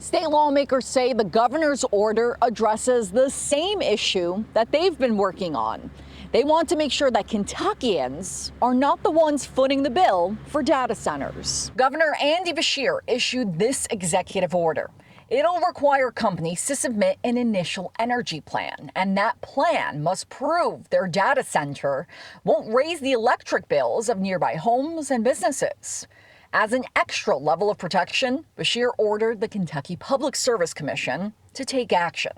State lawmakers say the governor's order addresses the same issue that they've been working on. They want to make sure that Kentuckians are not the ones footing the bill for data centers. Governor Andy Beshear issued this executive order. It'll require companies to submit an initial energy plan, and that plan must prove their data center won't raise the electric bills of nearby homes and businesses. As an extra level of protection, Beshear ordered the Kentucky Public Service Commission to take action.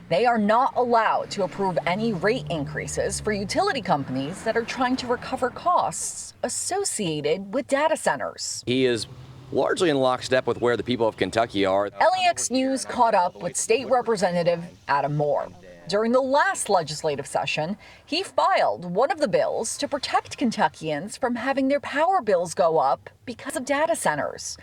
They are not allowed to approve any rate increases for utility companies that are trying to recover costs associated with data centers. He is largely in lockstep with where the people of Kentucky are. LEX News caught up with State Representative Adam Moore. During the last legislative session, he filed one of the bills to protect Kentuckians from having their power bills go up because of data centers.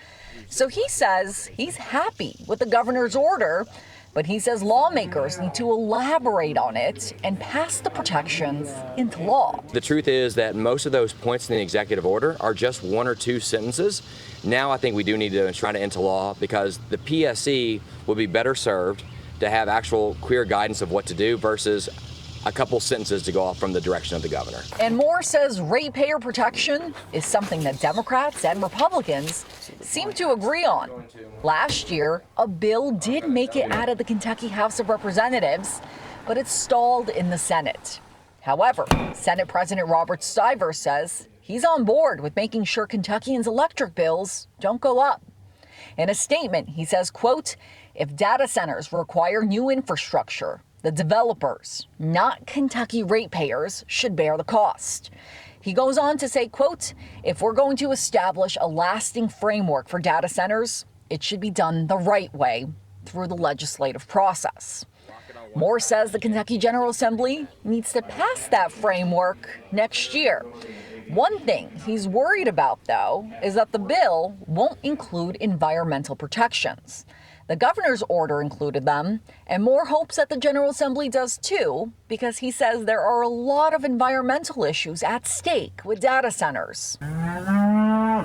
So he says he's happy with the governor's order, but he says lawmakers need to elaborate on it and pass the protections into law. The truth is that most of those points in the executive order are just one or two sentences. Now I think we do need to enshrine it into law because the PSC will be better served to have actual clear guidance of what to do versus a couple sentences to go off from the direction of the governor. And Moore says ratepayer protection is something that Democrats and Republicans seem to agree on. Last year, a bill did make it out of the Kentucky House of Representatives, but it stalled in the Senate. However, Senate President Robert Stiver says he's on board with making sure Kentuckians' electric bills don't go up. In a statement, he says, quote, "If data centers require new infrastructure, the developers, not Kentucky ratepayers, should bear the cost." He goes on to say, quote, "If we're going to establish a lasting framework for data centers, it should be done the right way through the legislative process." Moore says the Kentucky General Assembly needs to pass that framework next year. One thing he's worried about, though, is that the bill won't include environmental protections. The governor's order included them, and Moore hopes that the General Assembly does too, because he says there are a lot of environmental issues at stake with data centers.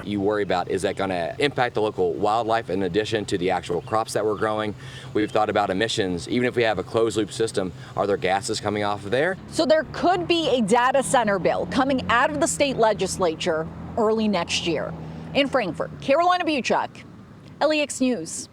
You worry about, is that going to impact the local wildlife in addition to the actual crops that we're growing? We've thought about emissions. Even if we have a closed loop system, are there gases coming off of there? So there could be a data center bill coming out of the state legislature early next year. In Frankfort, Carolina Buchek, LEX News.